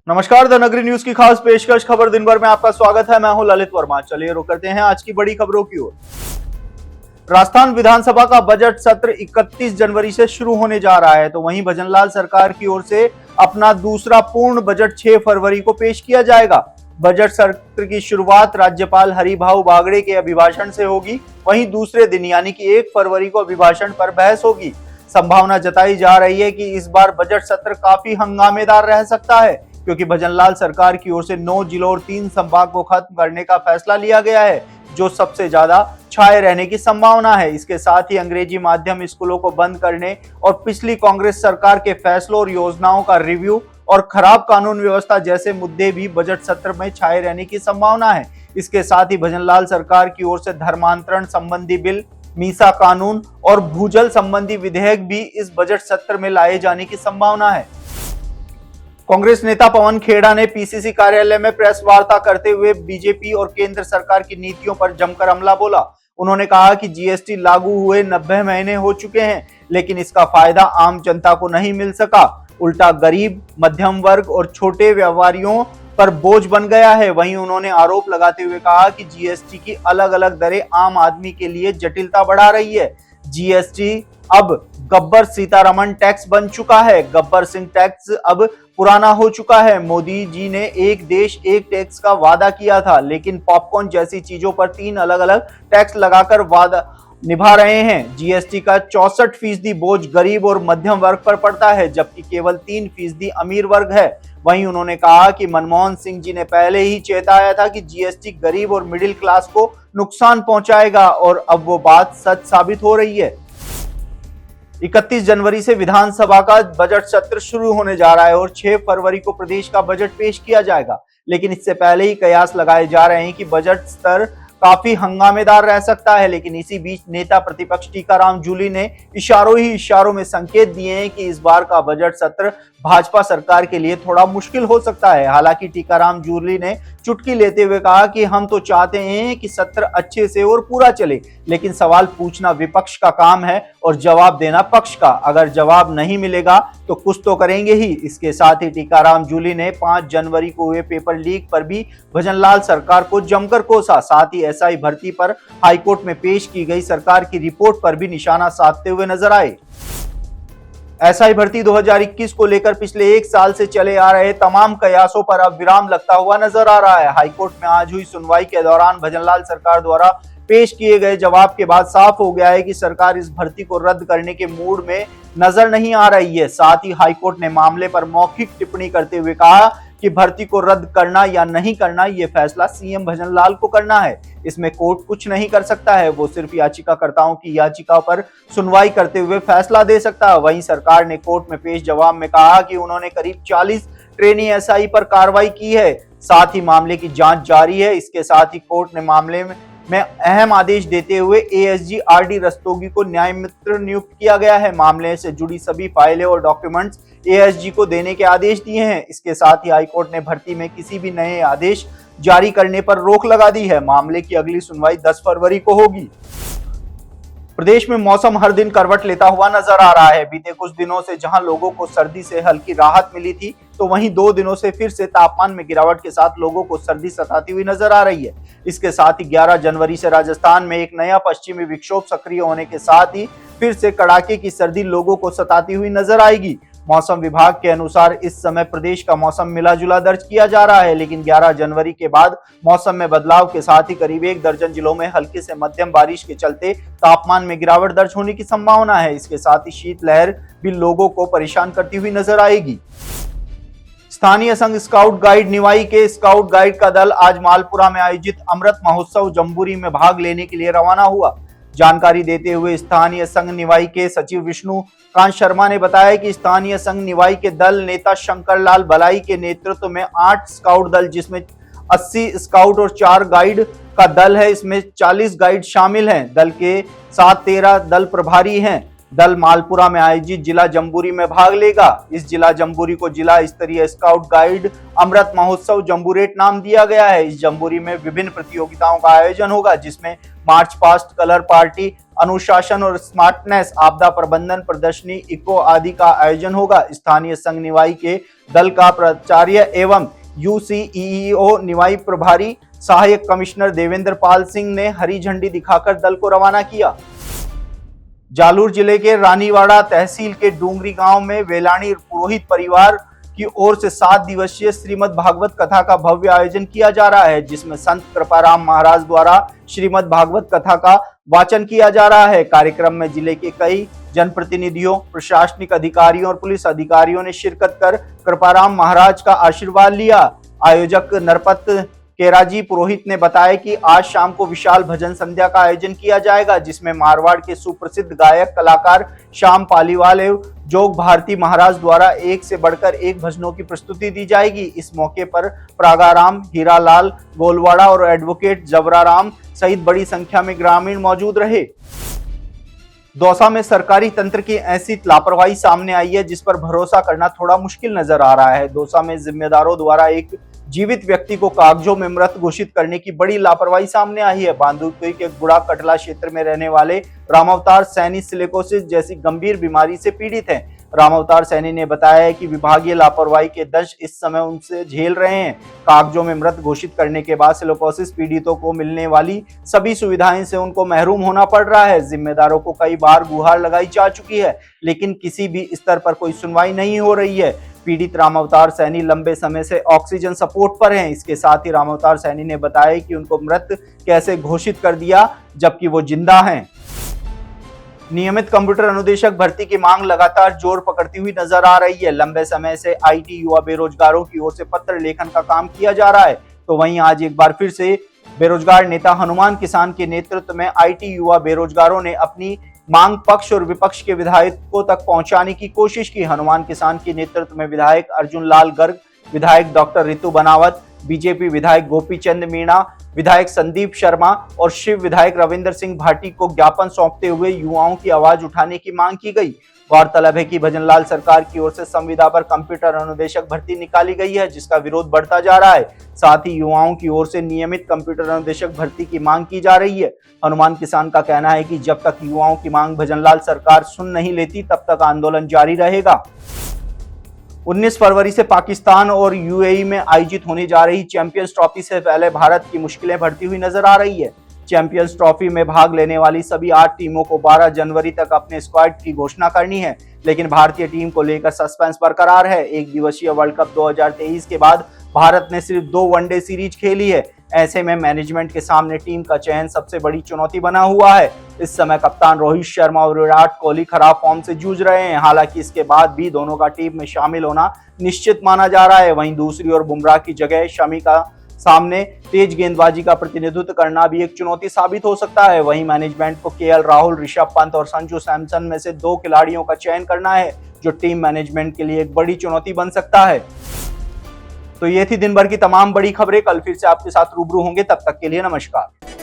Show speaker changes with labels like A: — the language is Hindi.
A: नमस्कार, द नगरी न्यूज की खास पेशकश खबर दिन भर में आपका स्वागत है। मैं हूं ललित वर्मा। चलिए रुक करते हैं आज की बड़ी खबरों की ओर। राजस्थान विधानसभा का बजट सत्र 31 जनवरी से शुरू होने जा रहा है, तो वहीं भजनलाल सरकार की ओर से अपना दूसरा पूर्ण बजट 6 फरवरी को पेश किया जाएगा। बजट सत्र की शुरुआत राज्यपाल हरिभाऊ बागड़े के अभिभाषण से होगी। वहीं दूसरे दिन यानी कि 1 फरवरी को अभिभाषण पर बहस होगी। संभावना जताई जा रही है कि इस बार बजट सत्र काफी हंगामेदार रह सकता है, क्योंकि भजनलाल सरकार की ओर से 9 जिलों और 3 संभाग को खत्म करने का फैसला लिया गया है, जो सबसे ज्यादा छाए रहने की संभावना है। इसके साथ ही अंग्रेजी माध्यम स्कूलों को बंद करने और पिछली कांग्रेस सरकार के फैसलों और योजनाओं का रिव्यू और खराब कानून व्यवस्था जैसे मुद्दे भी बजट सत्र में छाए रहने की संभावना है। इसके साथ ही भजनलाल सरकार की ओर से धर्मांतरण संबंधी बिल, मीसा कानून और भूजल संबंधी विधेयक भी इस बजट सत्र में लाए जाने की संभावना है। कांग्रेस नेता पवन खेड़ा ने पीसीसी कार्यालय में प्रेस वार्ता करते हुए बीजेपी और केंद्र सरकार की नीतियों पर जमकर हमला बोला। उन्होंने कहा कि जीएसटी लागू हुए 90 महीने हो चुके हैं, लेकिन इसका फायदा आम जनता को नहीं मिल सका। उल्टा गरीब, मध्यम वर्ग और छोटे व्यापारियों पर बोझ बन गया है। वहीं उन्होंने आरोप लगाते हुए कहा कि जीएसटी की अलग अलग दरें आम आदमी के लिए जटिलता बढ़ा रही है। जीएसटी अब गब्बर सीतारमण टैक्स बन चुका है। गब्बर सिंह टैक्स अब पुराना हो चुका है। मोदी जी ने एक देश एक टैक्स का वादा किया था, लेकिन पॉपकॉर्न जैसी चीजों पर 3 अलग अलग टैक्स लगाकर वादा निभा रहे हैं। जीएसटी का 64% बोझ गरीब और मध्यम वर्ग पर पड़ता है, जबकि केवल 3% अमीर वर्ग है। वहीं उन्होंने कहा कि मनमोहन सिंह जी ने पहले ही चेताया था कि जीएसटी गरीब और मिडिल क्लास को नुकसान पहुंचाएगा, और अब वो बात सच साबित हो रही है। 31 जनवरी से विधानसभा का बजट सत्र शुरू होने जा रहा है और 6 फरवरी को प्रदेश का बजट पेश किया जाएगा। लेकिन इससे पहले ही कयास लगाए जा रहे हैं कि बजट स्तर काफी हंगामेदार रह सकता है। लेकिन इसी बीच नेता प्रतिपक्ष टीकाराम जूली ने इशारों ही इशारों में संकेत दिए हैं कि इस बार का बजट सत्र भाजपा सरकार के लिए थोड़ा मुश्किल हो सकता है। हालांकि टीकाराम जूली ने चुटकी लेते हुए कहा कि हम तो चाहते हैं कि सत्र अच्छे से और पूरा चले, लेकिन सवाल पूछना विपक्ष का काम है और जवाब देना पक्ष का। अगर जवाब नहीं मिलेगा तो कुछ तो करेंगे ही। इसके साथ ही टीकाराम जूली ने 5 जनवरी को हुए पेपर लीक पर भी भजनलाल सरकार को जमकर कोसा। साथ ही एसआई भर्ती पर हाईकोर्ट में पेश की गई सरकार की रिपोर्ट पर भी निशाना साधते हुए नजर आए। एसआई भर्ती 2021 को लेकर पिछले 1 साल से चले आ रहे तमाम कयासों पर अब विराम लगता हुआ नजर आ रहा है। हाईकोर्ट में आज हुई सुनवाई के दौरान भजनलाल सरकार द्वारा पेश किए गए जवाब के बाद साफ हो गया है कि सरकार इस भर्ती को रद्द करने के मूड में नजर नहीं आ रही है। साथ ही हाईकोर्ट ने मामले पर मौखिक टिप्पणी करते हुए कहा कि भर्ती को रद्द करना या नहीं करना यह फैसला सीएम भजनलाल को करना है। इसमें कोर्ट कुछ नहीं कर सकता है, वो सिर्फ याचिकाकर्ताओं की याचिका पर सुनवाई करते हुए फैसला दे सकता है। वहीं सरकार ने कोर्ट में पेश जवाब में कहा कि उन्होंने करीब 40 ट्रेनी एसआई पर कार्रवाई की है। साथ ही मामले की जांच जारी है। इसके साथ ही कोर्ट ने मामले में अहम आदेश देते हुए एएसजी आरडी रस्तोगी को न्याय मित्र नियुक्त किया गया है। मामले से जुड़ी सभी फाइलें और डॉक्यूमेंट्स एएसजी को देने के आदेश दिए हैं। इसके साथ ही हाईकोर्ट ने भर्ती में किसी भी नए आदेश जारी करने पर रोक लगा दी है। मामले की अगली सुनवाई 10 फरवरी को होगी। प्रदेश में मौसम हर दिन करवट लेता हुआ नजर आ रहा है। बीते कुछ दिनों से जहां लोगों को सर्दी से हल्की राहत मिली थी, तो वहीं 2 दिनों से फिर से तापमान में गिरावट के साथ लोगों को सर्दी सताती हुई नजर आ रही है। इसके साथ ही 11 जनवरी से राजस्थान में एक नया पश्चिमी विक्षोभ सक्रिय होने के साथ ही फिर से कड़ाके की सर्दी लोगों को सताती हुई नजर आएगी। मौसम विभाग के अनुसार इस समय प्रदेश का मौसम मिला जुला दर्ज किया जा रहा है, लेकिन 11 जनवरी के बाद मौसम में बदलाव के साथ ही करीब 1 दर्जन जिलों में हल्की से मध्यम बारिश के चलते तापमान में गिरावट दर्ज होने की संभावना है। इसके साथ ही शीतलहर भी लोगों को परेशान करती हुई नजर आएगी। स्थानीय संघ स्काउट गाइड निवाई के स्काउट गाइड का दल आज मालपुरा में आयोजित अमृत महोत्सव जम्बूरी में भाग लेने के लिए रवाना हुआ। जानकारी देते हुए स्थानीय संघ निवाई के सचिव विष्णुकांत शर्मा ने बताया कि स्थानीय संघ निवाई के दल नेता शंकरलाल बलाई के नेतृत्व में 8 स्काउट दल, जिसमें 80 स्काउट और 4 गाइड का दल है। इसमें 40 गाइड शामिल हैं। दल के साथ 13 दल प्रभारी हैं। दल मालपुरा में आयोजित जिला जम्बूरी में भाग लेगा। इस जिला जम्बूरी को जिला स्तरीय स्काउट गाइड अमृत महोत्सव जम्बूरेट नाम दिया गया है। इस जम्बूरी में विभिन्न प्रतियोगिताओं का आयोजन होगा, जिसमें मार्च पास्ट, कलर पार्टी, अनुशासन और स्मार्टनेस, आपदा प्रबंधन, प्रदर्शनी, इको आदि का आयोजन होगा। स्थानीय संघ निवाई के दल का प्राचार्य एवं यूसीईओ निवाई प्रभारी सहायक कमिश्नर देवेंद्र पाल सिंह ने हरी झंडी दिखाकर दल को रवाना किया। जालौर जिले के रानीवाड़ा तहसील के डूंगरी गांव में वेलाणी पुरोहित परिवार की ओर से 7 दिवसीय श्रीमद् भागवत कथा का भव्य आयोजन किया जा रहा है, जिसमें संत कृपाराम महाराज द्वारा श्रीमद् भागवत कथा का वाचन किया जा रहा है। कार्यक्रम में जिले के कई जनप्रतिनिधियों, प्रशासनिक अधिकारियों और पुलिस अधिकारियों ने शिरकत कर कृपाराम महाराज का आशीर्वाद लिया। आयोजक नरपत केराजी पुरोहित ने बताया कि आज शाम को विशाल भजन संध्या का आयोजन किया जाएगा, जिसमें मारवाड़ के सुप्रसिद्ध गायक कलाकार श्याम पालीवाल एवं जोग भारती महाराज द्वारा एक से बढ़कर एक भजनों की प्रस्तुति दी जाएगी। इस मौके पर प्रागाराम, हीरालाल, गोलवाड़ा और एडवोकेट जबराराम सहित बड़ी संख्या में ग्रामीण मौजूद रहे। दौसा में सरकारी तंत्र की ऐसी लापरवाही सामने आई है जिस पर भरोसा करना थोड़ा मुश्किल नजर आ रहा है। दौसा में जिम्मेदारों द्वारा एक जीवित व्यक्ति को कागजों में मृत घोषित करने की बड़ी लापरवाही सामने आई है। बांदुतुई के गुड़ा कटला क्षेत्र में रहने वाले रामावतार सैनी सिलिकोसिस जैसी गंभीर बीमारी से पीड़ित हैं। रामावतार सैनी ने बताया है कि विभागीय लापरवाही के दंश इस समय उनसे झेल रहे हैं। कागजों में मृत घोषित करने के बाद सिलिकोसिस पीड़ितों को मिलने वाली सभी सुविधाएं से उनको महरूम होना पड़ रहा है। जिम्मेदारों को कई बार गुहार लगाई जा चुकी है, लेकिन किसी भी स्तर पर कोई सुनवाई नहीं हो रही है। पीड़ित रामावतार सैनी लंबे समय से ऑक्सीजन सपोर्ट पर हैं। इसके साथ ही रामावतार सैनी ने बताया कि उनको मृत कैसे घोषित कर दिया जबकि वो जिंदा हैं। नियमित कंप्यूटर अनुदेशक भर्ती की मांग लगातार जोर पकड़ती हुई नजर आ रही है। लंबे समय से आईटी युवा बेरोजगारों की ओर से पत्र लेखन का काम किया जा रहा है, तो वहीं आज एक बार फिर से बेरोजगार नेता हनुमान किसान के नेतृत्व में आईटी युवा बेरोजगारों ने अपनी मांग पक्ष और विपक्ष के विधायकों तक पहुंचाने की कोशिश की। हनुमान किसान के नेतृत्व में विधायक अर्जुन लाल गर्ग, विधायक डॉक्टर रितु बनावत, बीजेपी विधायक गोपी चंद मीणा, विधायक संदीप शर्मा और शिव विधायक रविंद्र सिंह भाटी को ज्ञापन सौंपते हुए युवाओं की आवाज उठाने की मांग की गई। गौरतलब है कि भजनलाल सरकार की ओर से संविदा पर कंप्यूटर अनुदेशक भर्ती निकाली गई है, जिसका विरोध बढ़ता जा रहा है। साथ ही युवाओं की ओर से नियमित कंप्यूटर अनुदेशक भर्ती की मांग की जा रही है। हनुमान किसान का कहना है कि जब तक युवाओं की मांग भजनलाल सरकार सुन नहीं लेती, तब तक आंदोलन जारी रहेगा। 19 फरवरी से पाकिस्तान और यूएई में आयोजित होने जा रही चैंपियंस ट्रॉफी से पहले भारत की मुश्किलें बढ़ती हुई नजर आ रही है। चैंपियंस ट्रॉफी में भाग लेने वाली सभी 8 टीमों को 12 जनवरी तक अपने स्क्वाड की घोषणा करनी है, लेकिन भारतीय टीम को लेकर सस्पेंस बरकरार है। एक दिवसीय वर्ल्ड कप 2023 के बाद भारत ने सिर्फ 2 वनडे सीरीज खेली है। ऐसे में मैनेजमेंट के सामने टीम का चयन सबसे बड़ी चुनौती बना हुआ है। इस समय कप्तान रोहित शर्मा और विराट कोहली खराब फॉर्म से जूझ रहे हैं। हालांकि इसके बाद भी दोनों का टीम में शामिल होना निश्चित माना जा रहा है। वहीं दूसरी ओर बुमराह की जगह शमी का सामने तेज गेंदबाजी का प्रतिनिधित्व करना भी एक चुनौती साबित हो सकता है। वहीं मैनेजमेंट को केएल राहुल, ऋषभ पंत और संजू सैमसन में से 2 खिलाड़ियों का चयन करना है, जो टीम मैनेजमेंट के लिए एक बड़ी चुनौती बन सकता है। तो ये थी दिन भर की तमाम बड़ी खबरें। कल फिर से आपके साथ रूबरू होंगे, तब तक के लिए नमस्कार।